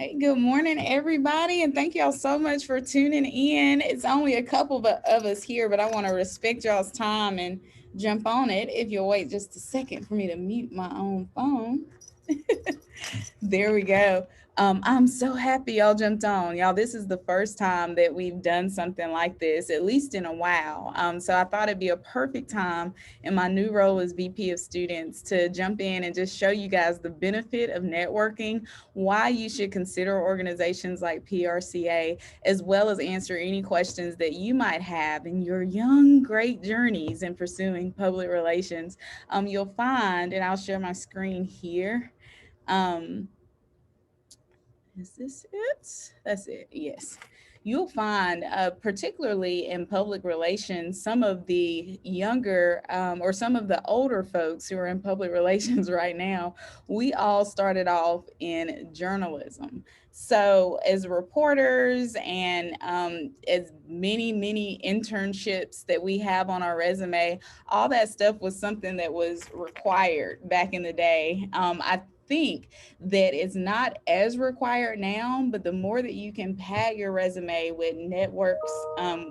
Hey, good morning, everybody, and thank y'all so much for tuning in. It's only a couple of us here, but I want to respect y'all's time and jump on it. If you'll wait just a second for me to mute my own phone. There we go. I'm so happy y'all jumped on. Y'all, this is the first time that we've done something like this, at least in a while. So I thought it'd be a perfect time in my new role as VP of Students to jump in and just show you guys the benefit of networking, why you should consider organizations like PRCA, as well as answer any questions that you might have in your young, great journeys in pursuing public relations. You'll find, and I'll share my screen here. Um, is this it? That's it. Yes. You'll find, particularly in public relations, some of the younger or some of the older folks who are in public relations right now, we all started off in journalism. So, as reporters and as many internships that we have on our resume, all that stuff was something that was required back in the day. I think that it's not as required now, but the more that you can pad your resume with networks,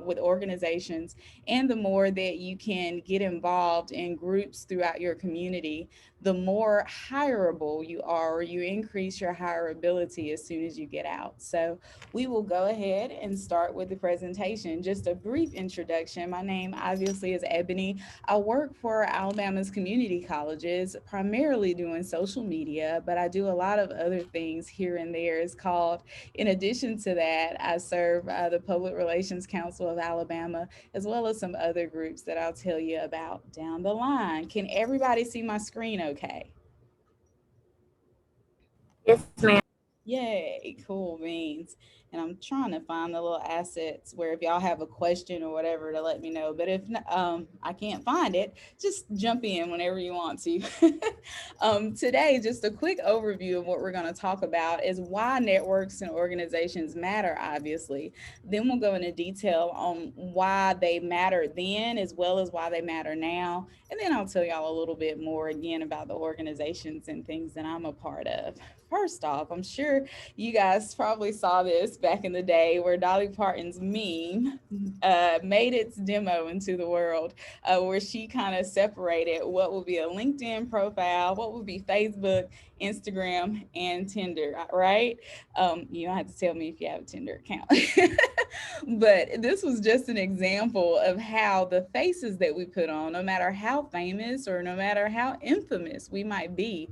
with organizations, and the more that you can get involved in groups throughout your community, the more hireable you are, or you increase your hireability as soon as you get out. So we will go ahead and start with the presentation. Just a brief introduction. My name obviously is Ebony. I work for Alabama's community colleges, primarily doing social media, but I do a lot of other things here and there. It's called, in addition to that, I serve the Public Relations Council of Alabama, as well as some other groups that I'll tell you about down the line. Can everybody see my screen okay? Yes, ma'am. Yay, cool beans. And I'm trying to find the little assets where if y'all have a question or whatever to let me know. But if I can't find it, just jump in whenever you want to. Today, just a quick overview of what we're going to talk about is why networks and organizations matter, obviously. Then we'll go into detail on why they matter then as well as why they matter now. And then I'll tell y'all a little bit more again about the organizations and things that I'm a part of. First off, I'm sure you guys probably saw this back in the day where Dolly Parton's meme made its demo into the world, where she kind of separated what would be a LinkedIn profile, what would be Facebook, Instagram, and Tinder, right? You don't have to tell me if you have a Tinder account. But this was just an example of how the faces that we put on, no matter how famous or no matter how infamous we might be,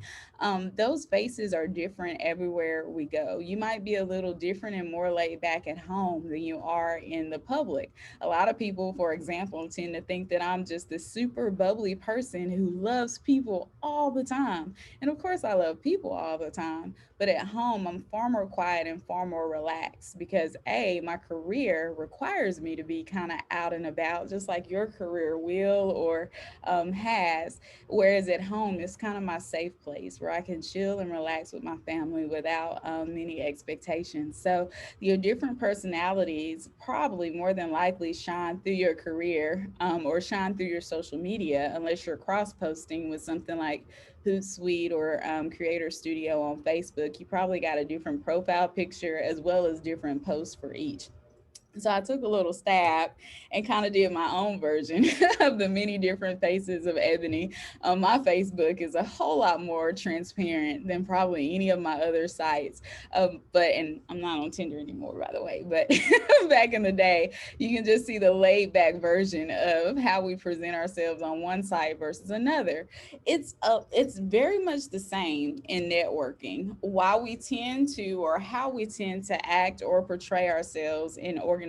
those faces are different everywhere we go. You might be a little different and more laid back at home than you are in the public. A lot of people, for example, tend to think that I'm just this super bubbly person who loves people all the time. And of course, I love people all the time. But at home, I'm far more quiet and far more relaxed because A, my career requires me to be kind of out and about, just like your career will or has. Whereas at home, it's kind of my safe place where I can chill and relax with my family without many expectations. So your different personalities probably more than likely shine through your career or shine through your social media, unless you're cross posting with something like Hootsuite or Creator Studio on Facebook. You probably got a different profile picture as well as different posts for each. So I took a little stab and kind of did my own version of the many different faces of Ebony. My Facebook is a whole lot more transparent than probably any of my other sites. And I'm not on Tinder anymore, by the way. But back in the day, you can just see the laid back version of how we present ourselves on one site versus another. It's very much the same in networking. Why we tend to or how we tend to act or portray ourselves in organizations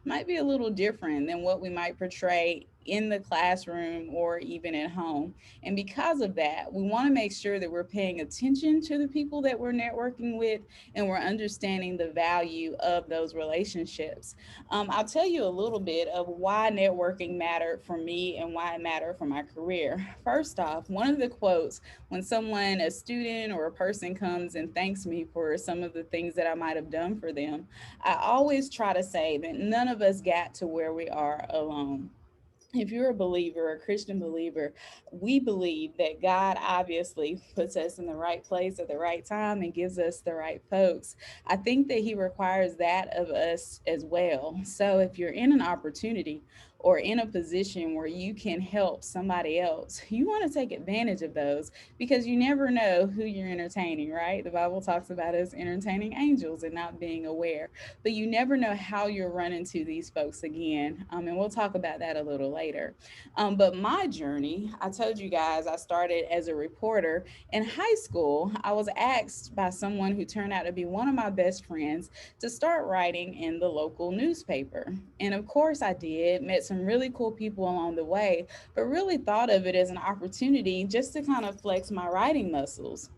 might be a little different than what we might portray in the classroom or even at home. And because of that, we want to make sure that we're paying attention to the people that we're networking with and we're understanding the value of those relationships. I'll tell you a little bit of why networking mattered for me and why it mattered for my career. First off, one of the quotes when someone, a student or a person comes and thanks me for some of the things that I might have done for them, I always try to say that none of us got to where we are alone. if you're a believer, a Christian believer, we believe that God obviously puts us in the right place at the right time and gives us the right folks. I think that He requires that of us as well. So if you're in an opportunity or in a position where you can help somebody else, you want to take advantage of those, because you never know who you're entertaining, right? The Bible talks about us entertaining angels and not being aware, but you never know how you'll run into these folks again. And we'll talk about that a little later. But my journey, I told you guys, I started as a reporter in high school. I was asked by someone who turned out to be one of my best friends to start writing in the local newspaper. And of course, I did, met some really cool people along the way, but really thought of it as an opportunity just to kind of flex my writing muscles.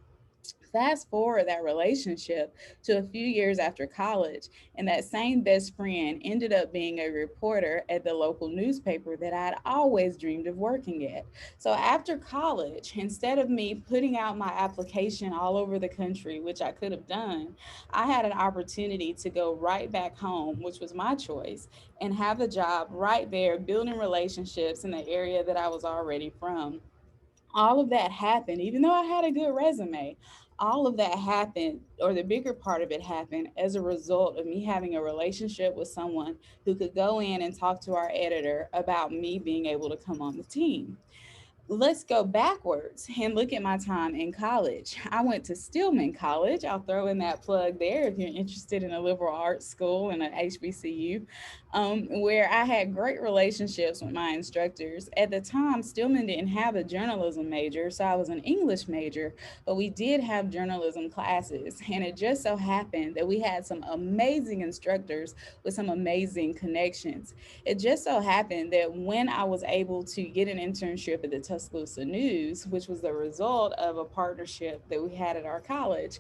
Fast forward that relationship to a few years after college, and that same best friend ended up being a reporter at the local newspaper that I had always dreamed of working at. So after college, instead of me putting out my application all over the country, which I could have done, I had an opportunity to go right back home, which was my choice, and have a job right there, building relationships in the area that I was already from. All of that happened, even though I had a good resume. All of that happened, or the bigger part of it happened, as a result of me having a relationship with someone who could go in and talk to our editor about me being able to come on the team. Let's go backwards and look at my time in college. I went to Stillman College. I'll throw in that plug there if you're interested in a liberal arts school and an HBCU, where I had great relationships with my instructors. At the time, Stillman didn't have a journalism major, so I was an English major, but we did have journalism classes. And it just so happened that we had some amazing instructors with some amazing connections. It just so happened that when I was able to get an internship at the Tuscaloosa News, which was the result of a partnership that we had at our college,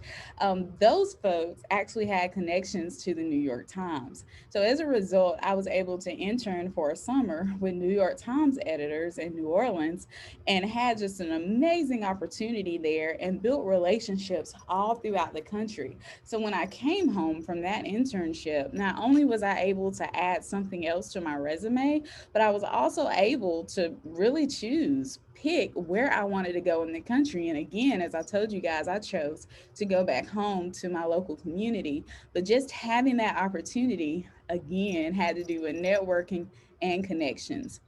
those folks actually had connections to the New York Times. So as a result, I was able to intern for a summer with New York Times editors in New Orleans, and had just an amazing opportunity there and built relationships all throughout the country. So when I came home from that internship, not only was I able to add something else to my resume, but I was also able to really pick where I wanted to go in the country. And again, as I told you guys, I chose to go back home to my local community. But just having that opportunity again had to do with networking and connections.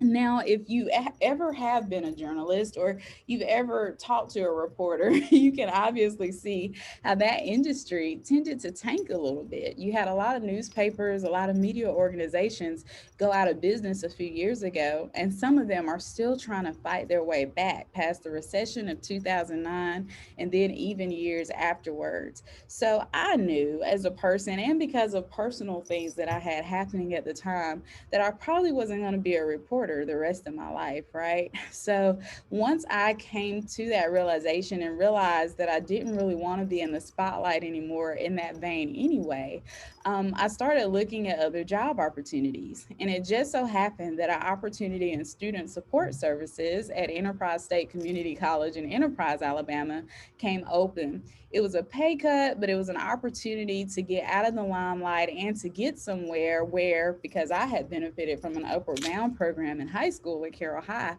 Now, if you ever have been a journalist or you've ever talked to a reporter, you can obviously see how that industry tended to tank a little bit. You had a lot of newspapers, a lot of media organizations go out of business a few years ago, and some of them are still trying to fight their way back past the recession of 2009 and then even years afterwards. So I knew as a person, and because of personal things that I had happening at the time, that I probably wasn't going to be a reporter the rest of my life, right? So once I came to that realization and realized that I didn't really want to be in the spotlight anymore in that vein anyway, I started looking at other job opportunities. And it just so happened that an opportunity in student support services at Enterprise State Community College in Enterprise, Alabama came open. It was a pay cut, but it was an opportunity to get out of the limelight and to get somewhere where, because I had benefited from an Upward Bound program in high school at Carroll High,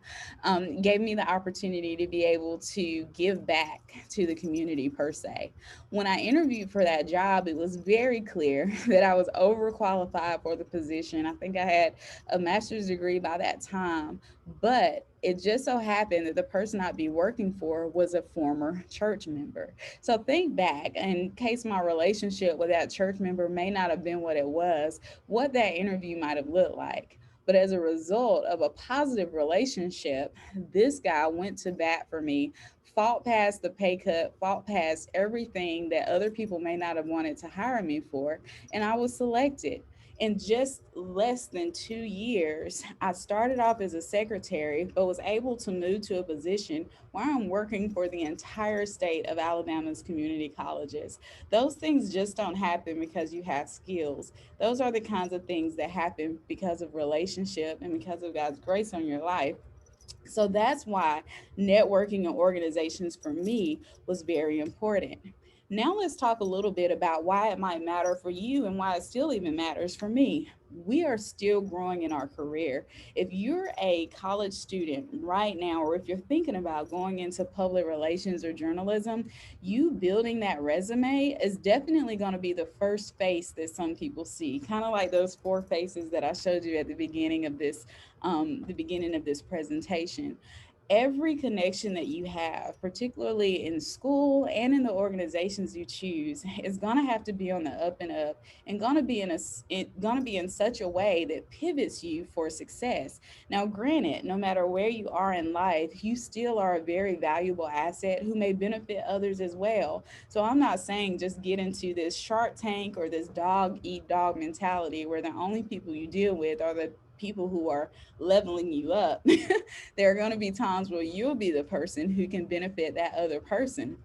gave me the opportunity to be able to give back to the community per se. When I interviewed for that job, it was very clear that I was overqualified for the position. I think I had a master's degree by that time, but it just so happened that the person I'd be working for was a former church member. So think back, in case my relationship with that church member may not have been what it was, what that interview might have looked like. But as a result of a positive relationship, this guy went to bat for me, fought past the pay cut, fought past everything that other people may not have wanted to hire me for, and I was selected. In just less than 2 years, I started off as a secretary, but was able to move to a position where I'm working for the entire state of Alabama's community colleges. Those things just don't happen because you have skills. Those are the kinds of things that happen because of relationship and because of God's grace on your life. So that's why networking and organizations for me was very important. Now let's talk a little bit about why it might matter for you and why it still even matters for me. We are still growing in our career. If you're a college student right now, or if you're thinking about going into public relations or journalism, you building that resume is definitely going to be the first face that some people see. Kind of like those four faces that I showed you at the beginning of this presentation. Every connection that you have, particularly in school and in the organizations you choose, is going to have to be on the up and up, and going to be in such a way that pivots you for success. Now, granted, no matter where you are in life, you still are a very valuable asset who may benefit others as well. So I'm not saying just get into this Shark Tank or this dog eat dog mentality where the only people you deal with are the people who are leveling you up. There are going to be times where you'll be the person who can benefit that other person.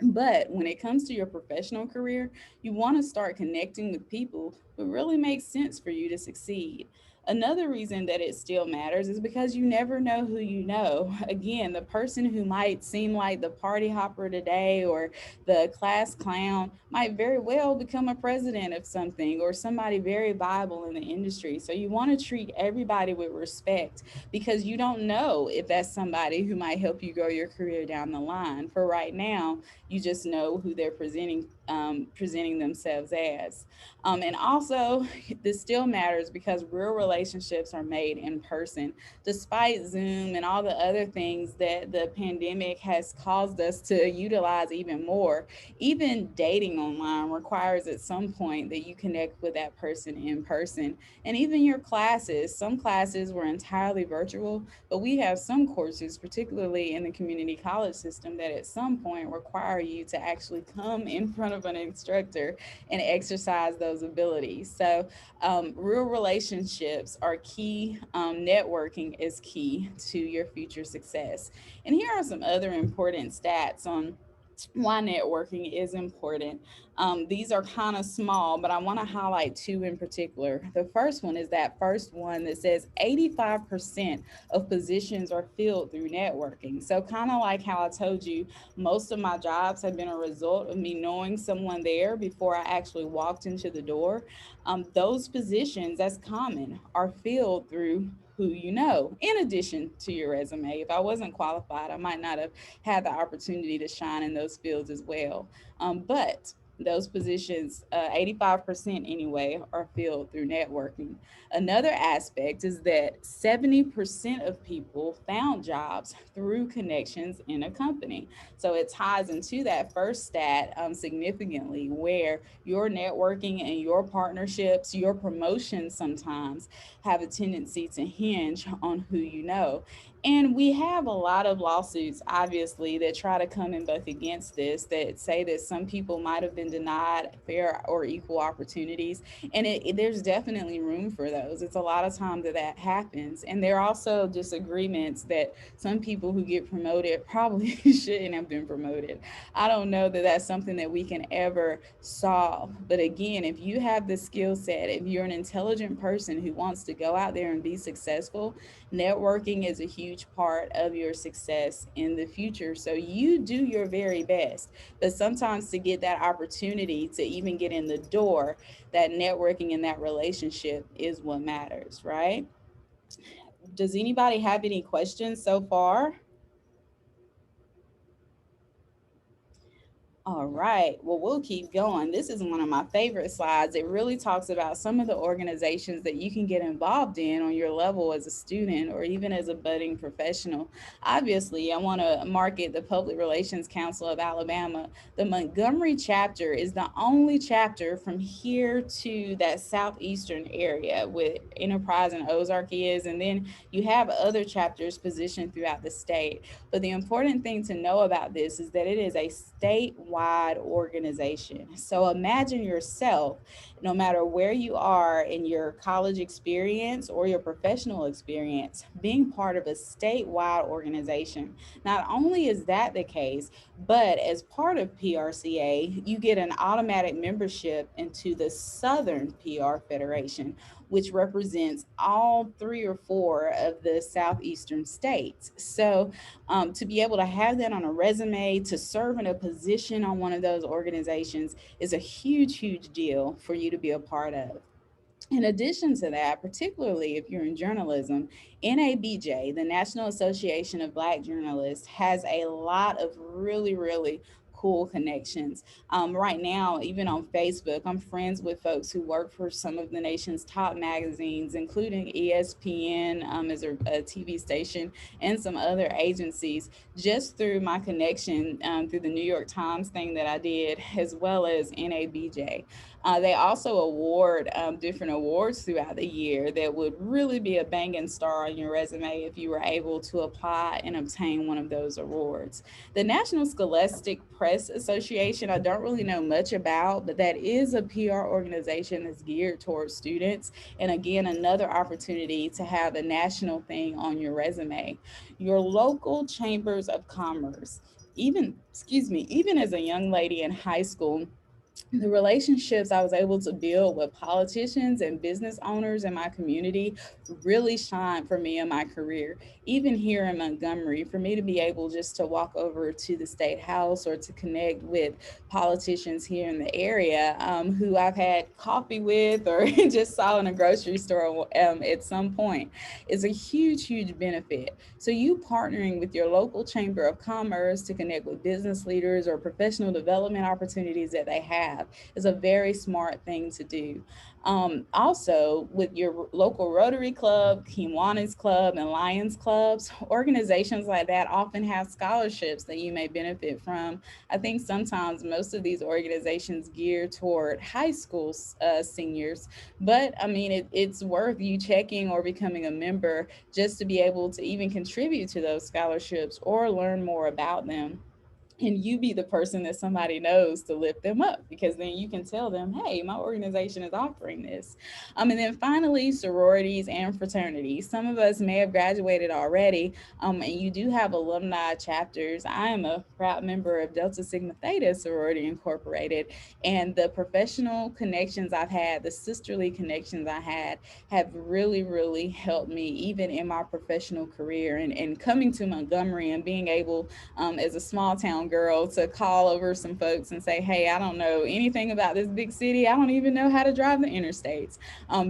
But when it comes to your professional career, you want to start connecting with people who really make sense for you to succeed. Another reason that it still matters is because you never know who you know. Again, the person who might seem like the party hopper today or the class clown might very well become a president of something or somebody very viable in the industry. So you want to treat everybody with respect because you don't know if that's somebody who might help you grow your career down the line. For right now, you just know who they're presenting themselves as. And also, this still matters because real relationships are made in person. Despite Zoom and all the other things that the pandemic has caused us to utilize even more, even dating online requires at some point that you connect with that person in person. And even your classes, some classes were entirely virtual, but we have some courses, particularly in the community college system, that at some point require you to actually come in front of an instructor and exercise those abilities. So, real relationships are key. Networking is key to your future success. And here are some other important stats on why networking is important. These are kind of small, but I want to highlight two in particular. The first one is that first one that says 85% of positions are filled through networking. So, kind of like how I told you, most of my jobs have been a result of me knowing someone there before I actually walked into the door. Those positions, that's common, are filled through who you know, in addition to your resume. If I wasn't qualified, I might not have had the opportunity to shine in those fields as well. But those positions, 85% anyway, are filled through networking. Another aspect is that 70% of people found jobs through connections in a company. So it ties into that first stat significantly, where your networking and your partnerships, your promotions sometimes have a tendency to hinge on who you know. And we have a lot of lawsuits, obviously, that try to come and buck against this, that say that some people might have been denied fair or equal opportunities. And there's definitely room for those. It's a lot of time that that happens. And there are also disagreements that some people who get promoted probably shouldn't have been promoted. I don't know that that's something that we can ever solve. But again, if you have the skill set, if you're an intelligent person who wants to go out there and be successful, networking is a huge part of your success in the future. So you do your very best. But sometimes to get that opportunity to even get in the door, that networking and that relationship is what matters, right? Does anybody have any questions so far? All right. Well, we'll keep going. This is one of my favorite slides. It really talks about some of the organizations that you can get involved in on your level as a student or even as a budding professional. Obviously, I want to market the Public Relations Council of Alabama. The Montgomery chapter is the only chapter from here to that southeastern area with Enterprise and Ozark is. And then you have other chapters positioned throughout the state. But the important thing to know about this is that it is a statewide organization. So imagine yourself, no matter where you are in your college experience or your professional experience, being part of a statewide organization. Not only is that the case, but as part of PRCA, you get an automatic membership into the Southern PR Federation, which represents all three or four of the southeastern states. So to be able to have that on a resume, to serve in a position serving on one of those organizations is a huge, huge deal for you to be a part of. In addition to that, particularly if you're in journalism, NABJ, the National Association of Black Journalists, has a lot of really, really cool connections. Right now, even on Facebook, I'm friends with folks who work for some of the nation's top magazines, including ESPN as a TV station and some other agencies, just through my connection through the New York Times thing that I did, as well as NABJ. They also award different awards throughout the year that would really be a banging star on your resume if you were able to apply and obtain one of those awards. The National Scholastic Press Association, I don't really know much about, but that is a PR organization that's geared towards students. And again, another opportunity to have a national thing on your resume. Your local chambers of commerce. Even, excuse me, even as a young lady in high school, the relationships I was able to build with politicians and business owners in my community really shined for me in my career. Even here in Montgomery, for me to be able just to walk over to the state house or to connect with politicians here in the area who I've had coffee with or just saw in a grocery store at some point is a huge, huge benefit. So, you partnering with your local chamber of commerce to connect with business leaders or professional development opportunities that they have is a very smart thing to do. Also, with your local Rotary Club, Kiwanis Club, and Lions Clubs, organizations like that often have scholarships that you may benefit from. I think sometimes most of these organizations gear toward high school seniors, but I mean, it's worth you checking or becoming a member just to be able to even contribute to those scholarships or learn more about them, and you be the person that somebody knows to lift them up, because then you can tell them, hey, my organization is offering this. And then finally, sororities and fraternities. Some of us may have graduated already, and you do have alumni chapters. I am a proud member of Delta Sigma Theta Sorority Incorporated, and the professional connections I've had, the sisterly connections I had, have really, really helped me even in my professional career, and coming to Montgomery and being able as a small town girl to call over some folks and say, hey, I don't know anything about this big city. I don't even know how to drive the interstates.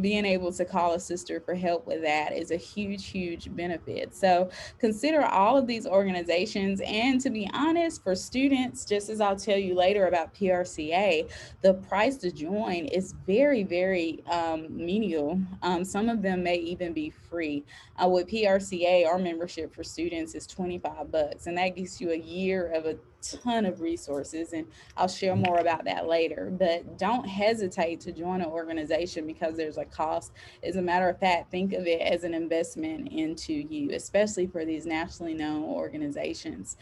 Being able to call a sister for help with that is a huge, huge benefit. So consider all of these organizations. And to be honest, for students, just as I'll tell you later about PRCA, the price to join is very, very menial. Some of them may even be free. With PRCA, our membership for students is $25, and that gives you a year of a ton of resources. And I'll share more about that later. But don't hesitate to join an organization because there's a cost. As a matter of fact, think of it as an investment into you, especially for these nationally known organizations.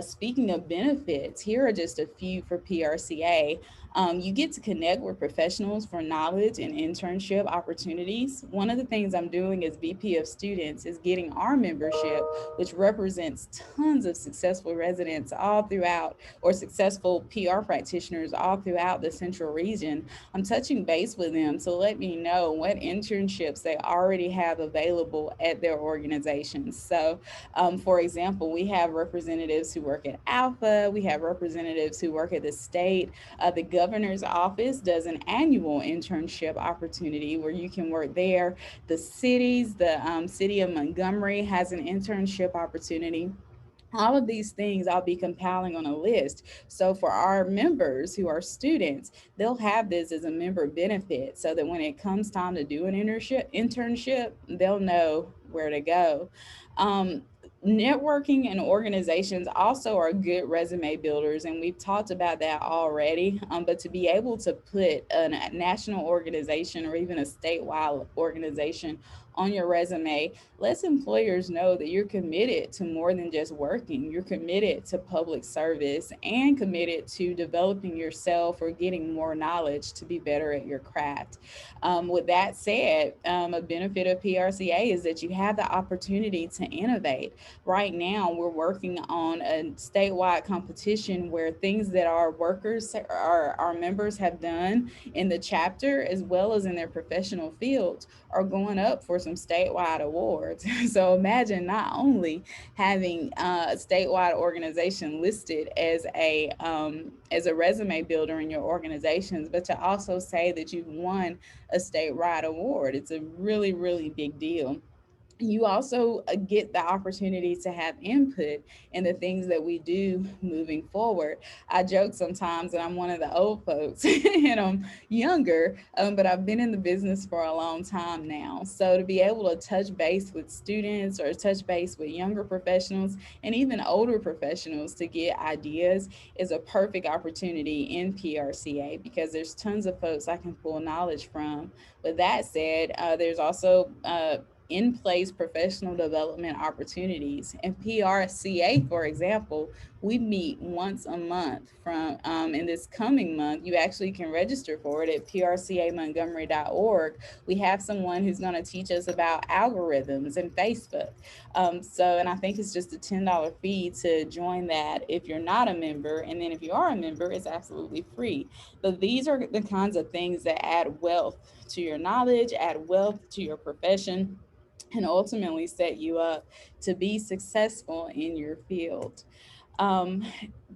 Speaking of benefits, here are just a few for PRCA. You get to connect with professionals for knowledge and internship opportunities. One of the things I'm doing as VP of Students is getting our membership, which represents tons of successful residents all throughout, or successful PR practitioners all throughout the central region. I'm touching base with them to let me know what internships they already have available at their organizations. So, for example, we have representatives who work at Alpha, we have representatives who work at the state. The governor's office does an annual internship opportunity where you can work there. The city of Montgomery has an internship opportunity. All of these things I'll be compiling on a list. So for our members who are students, they'll have this as a member benefit so that when it comes time to do an internship, they'll know where to go. Um, Networking and organizations also are good resume builders, and we've talked about that already. But to be able to put a national organization or even a statewide organization on your resume lets employers know that you're committed to more than just working. You're committed to public service and committed to developing yourself or getting more knowledge to be better at your craft. With that said, a benefit of PRCA is that you have the opportunity to innovate. Right now, we're working on a statewide competition where things that our workers, our members have done in the chapter as well as in their professional fields are going up for some some statewide awards. So imagine not only having a statewide organization listed as a resume builder in your organizations, but to also say that you've won a statewide award. It's a really, really big deal. You also get the opportunity to have input in the things that we do moving forward. I joke sometimes that I'm one of the old folks and I'm younger, but I've been in the business for a long time now. So to be able to touch base with students or touch base with younger professionals and even older professionals to get ideas is a perfect opportunity in PRCA because there's tons of folks I can pull knowledge from. With that said, there's also in place professional development opportunities. And PRCA, for example, we meet once a month from in this coming month. You actually can register for it at prcamontgomery.org. We have someone who's going to teach us about algorithms and Facebook. And I think it's just a $10 fee to join that if you're not a member. And then if you are a member, it's absolutely free. But these are the kinds of things that add wealth to your knowledge, add wealth to your profession, and ultimately set you up to be successful in your field. Um,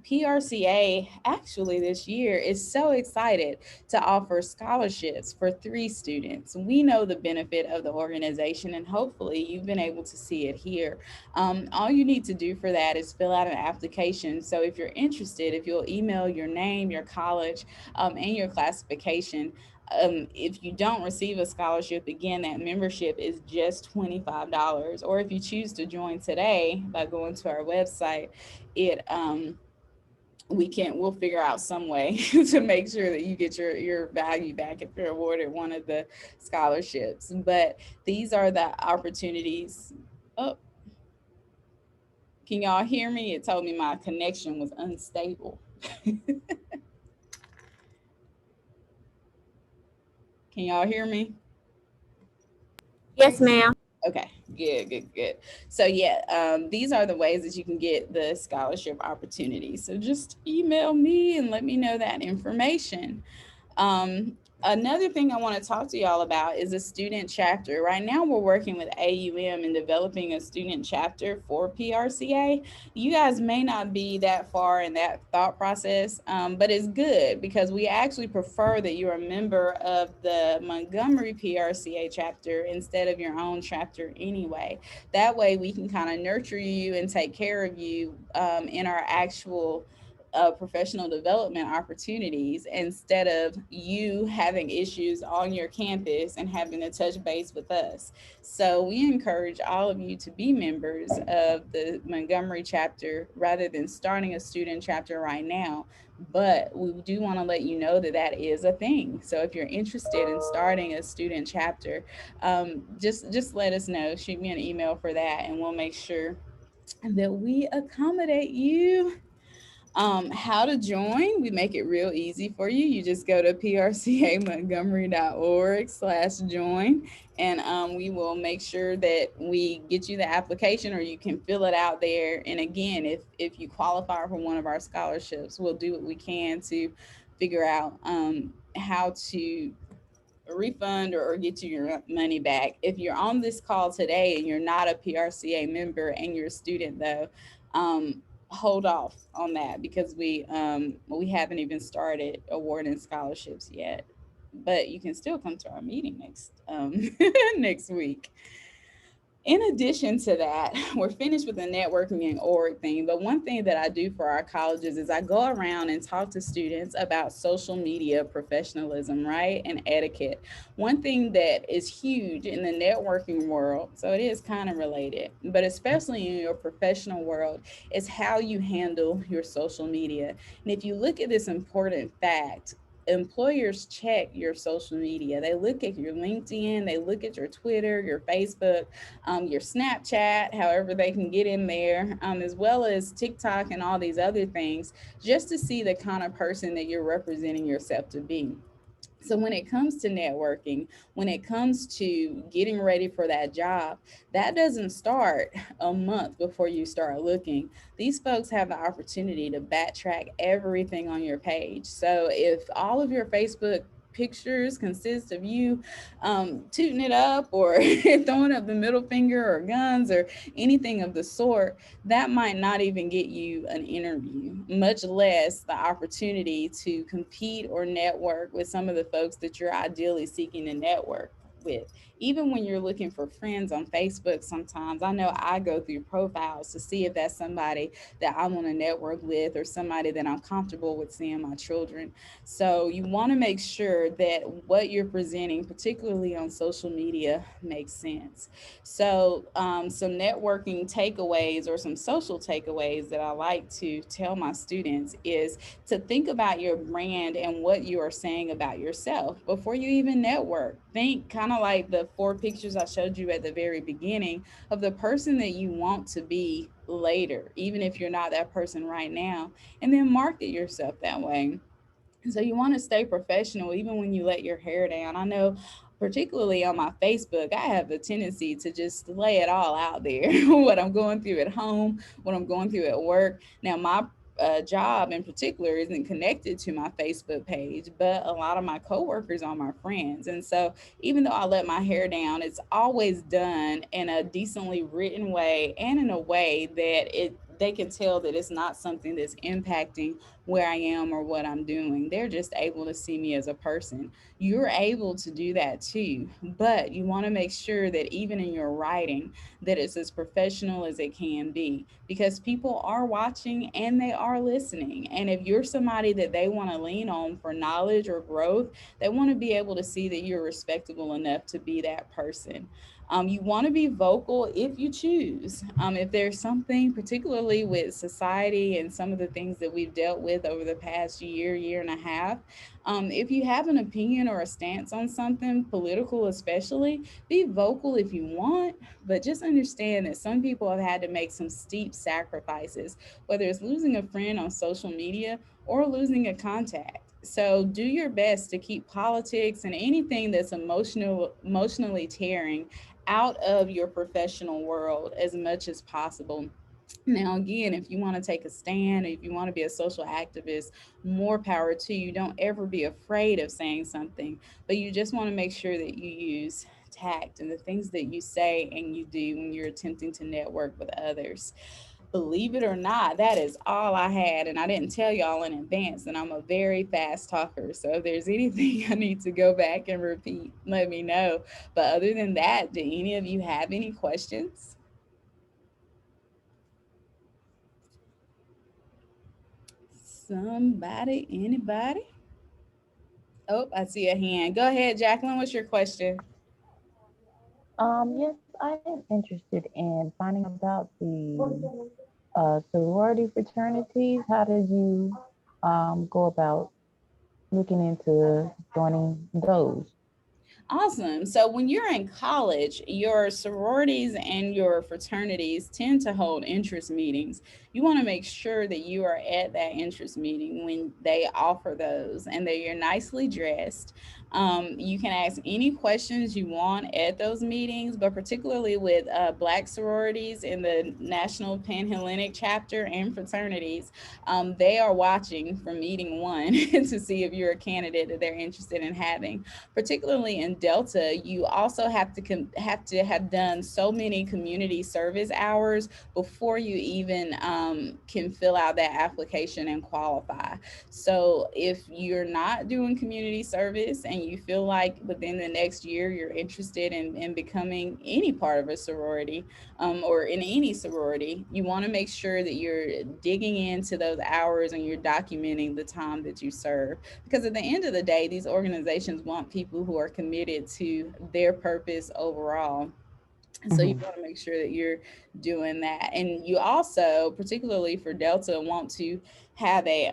PRCA actually this year is so excited to offer scholarships for 3 students. We know the benefit of the organization, and hopefully, you've been able to see it here. All you need to do for that is fill out an application. So, if you're interested, if you'll email your name, your college, and your classification, if you don't receive a scholarship, again, that membership is just $25. Or if you choose to join today by going to our website, it we'll figure out some way to make sure that you get your value back if you're awarded one of the scholarships. But these are the opportunities. Oh, can y'all hear me? It told me my connection was unstable. Can y'all hear me? Yes, ma'am. Okay, good, good, good. So yeah, these are the ways that you can get the scholarship opportunities. So just email me and let me know that information. Another thing I want to talk to y'all about is a student chapter. Right now, we're working with AUM in developing a student chapter for PRCA. You guys may not be that far in that thought process, but it's good because we actually prefer that you're a member of the Montgomery PRCA chapter instead of your own chapter anyway. That way, we can kind of nurture you and take care of you in our actual professional development opportunities instead of you having issues on your campus and having to touch base with us. So we encourage all of you to be members of the Montgomery chapter rather than starting a student chapter right now. But we do want to let you know that that is a thing. So if you're interested in starting a student chapter, just let us know. Shoot me an email for that, and we'll make sure that we accommodate you. How to join, we make it real easy for you. You just go to prcamontgomery.org/join, and we will make sure that we get you the application or you can fill it out there. And again, if you qualify for one of our scholarships, we'll do what we can to figure out how to refund or get you your money back. If you're on this call today and you're not a PRCA member and you're a student though, hold off on that because we haven't even started awarding scholarships yet. But you can still come to our meeting next next week. In addition to that, we're finished with the networking and org thing. But one thing that I do for our colleges is I go around and talk to students about social media professionalism, right? And etiquette. One thing that is huge in the networking world, so it is kind of related, but especially in your professional world, is how you handle your social media. And if you look at this important fact, employers check your social media. They look at your LinkedIn, they look at your Twitter, your Facebook, your Snapchat, however they can get in there, as well as TikTok and all these other things, just to see the kind of person that you're representing yourself to be. So when it comes to networking, when it comes to getting ready for that job, that doesn't start a month before you start looking. These folks have the opportunity to backtrack everything on your page. So if all of your Facebook pictures consist of you tooting it up or throwing up the middle finger or guns or anything of the sort, that might not even get you an interview, much less the opportunity to compete or network with some of the folks that you're ideally seeking to network with. Even when you're looking for friends on Facebook, sometimes I know I go through profiles to see if that's somebody that I want to network with or somebody that I'm comfortable with seeing my children. So you want to make sure that what you're presenting, particularly on social media, makes sense. So, some networking takeaways or some social takeaways that I like to tell my students is to think about your brand and what you are saying about yourself before you even network. Think kind of like the four pictures I showed you at the very beginning of the person that you want to be later, even if you're not that person right now, and then market yourself that way. So you want to stay professional even when you let your hair down. I know, particularly on my Facebook, I have the tendency to just lay it all out there what I'm going through at home, what I'm going through at work. Now, my job in particular isn't connected to my Facebook page, but a lot of my coworkers are my friends. And so even though I let my hair down, it's always done in a decently written way and in a way that they can tell that it's not something that's impacting where I am or what I'm doing. They're just able to see me as a person. You're able to do that too, but you want to make sure that even in your writing that it's as professional as it can be, because people are watching and they are listening. And if you're somebody that they want to lean on for knowledge or growth, they want to be able to see that you're respectable enough to be that person. You want to be vocal if you choose. If there's something, particularly with society and some of the things that we've dealt with over the past year, year and a half, if you have an opinion or a stance on something, political especially, be vocal if you want, but just understand that some people have had to make some steep sacrifices, whether it's losing a friend on social media or losing a contact. So do your best to keep politics and anything that's emotionally tearing out of your professional world as much as possible. Now, again, if you want to take a stand, if you want to be a social activist, more power to you. Don't ever be afraid of saying something, but you just want to make sure that you use tact and the things that you say and you do when you're attempting to network with others. Believe it or not, that is all I had. And I didn't tell y'all in advance that I'm a very fast talker. So if there's anything I need to go back and repeat, let me know. But other than that, do any of you have any questions? Somebody, anybody? Oh, I see a hand. Go ahead, Jacqueline. What's your question? Yes, I am interested in finding about the sorority fraternities. How did you go about looking into joining those? Awesome. So when you're in college, your sororities and your fraternities tend to hold interest meetings. You want to make sure that you are at that interest meeting when they offer those and that you're nicely dressed. You can ask any questions you want at those meetings, but particularly with Black sororities in the National Panhellenic chapter and fraternities, they are watching from meeting one to see if you're a candidate that they're interested in having. Particularly in Delta, you also have to have done so many community service hours before you even can fill out that application and qualify. So if you're not doing community service and you feel like within the next year you're interested in becoming any part of a sorority, or in any sorority, you want to make sure that you're digging into those hours and you're documenting the time that you serve, because at the end of the day, these organizations want people who are committed to their purpose overall. So you Hmm. want to make sure that you're doing that. And you also, particularly for Delta, want to have a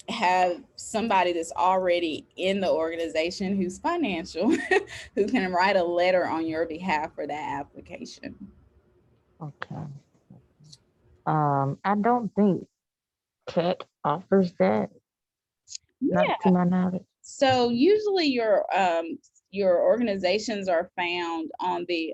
have somebody that's already in the organization who's financial, who can write a letter on your behalf for that application. Okay. I don't think tech offers that, not to my knowledge. So usually your organizations are found on the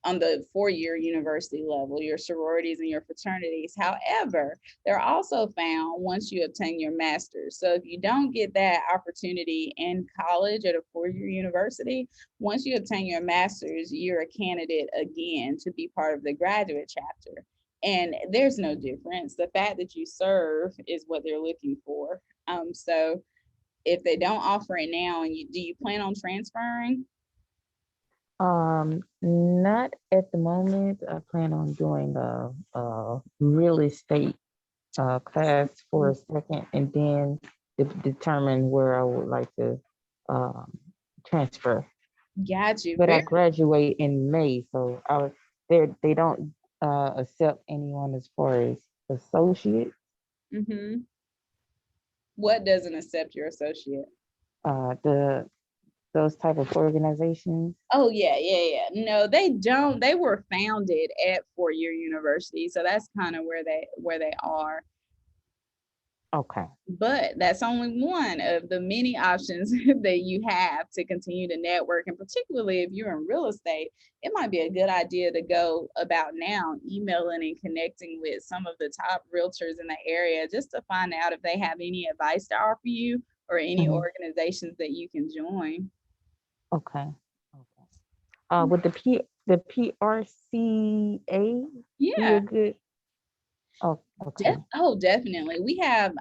on the 4-year university level, your sororities and your fraternities. However, they're also found once you obtain your master's. So if you don't get that opportunity in college at a 4-year university, once you obtain your master's, you're a candidate again to be part of the graduate chapter. And there's no difference. The fact that you serve is what they're looking for. So if they don't offer it now, and do you plan on transferring? Not at the moment. I plan on doing a real estate class for a second, and then determine where I would like to um, transfer. Got you. But I graduate in May, so they don't accept anyone as far as associate. Mm-hmm. What doesn't accept your associate? Those type of organizations. Oh yeah. No, they don't. They were founded at 4-year university, so that's kind of where they are. Okay. But that's only one of the many options that you have to continue to network. And particularly if you're in real estate, it might be a good idea to go about now emailing and connecting with some of the top realtors in the area just to find out if they have any advice to offer you or any organizations that you can join. Okay. Would the PRCA be Yeah. a good? Oh, okay. Definitely. We have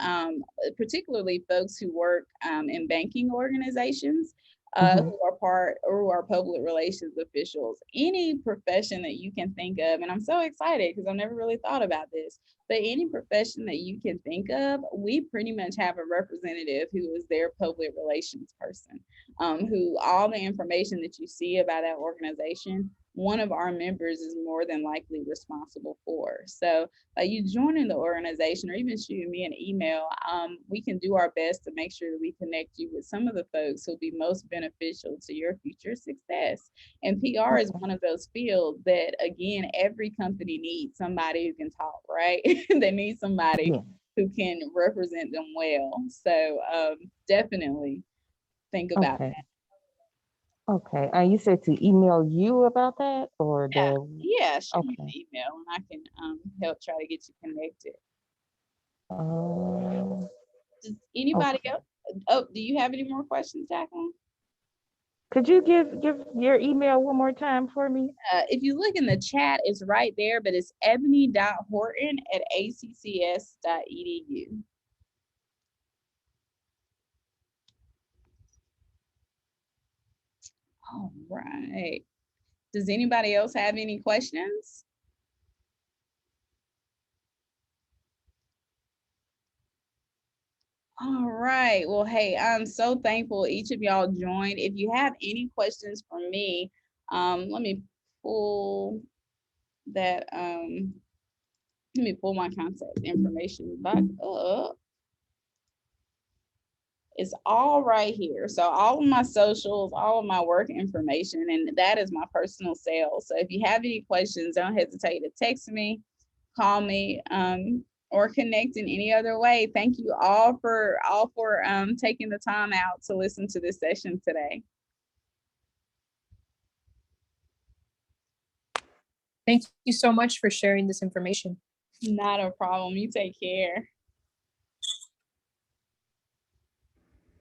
particularly folks who work in banking organizations who are public relations officials. Any profession that you can think of, and I'm so excited because I've never really thought about this, but any profession that you can think of, we pretty much have a representative who is their public relations person, who all the information that you see about that organization, one of our members is more than likely responsible for. So by you joining the organization or even shooting me an email, we can do our best to make sure that we connect you with some of the folks who'll be most beneficial to your future success. And PR is one of those fields that, again, every company needs somebody who can talk, right? They need somebody who can represent them well. So definitely think about that. Okay. You said to email you about that, or Shoot me an email and I can help try to get you connected. Does anybody else? Oh, do you have any more questions, Jacqueline? Could you give your email one more time for me? If you look in the chat, it's right there, but it's ebony.horton@accs.edu. All right. Does anybody else have any questions? All right. Well, hey, I'm so thankful each of y'all joined. If you have any questions for me, let me pull that. Let me pull my contact information back up. It's all right here. So all of my socials, all of my work information, and that is my personal cell. So if you have any questions, don't hesitate to text me, call me, or connect in any other way. Thank you all for taking the time out to listen to this session today. Thank you so much for sharing this information. Not a problem. You take care.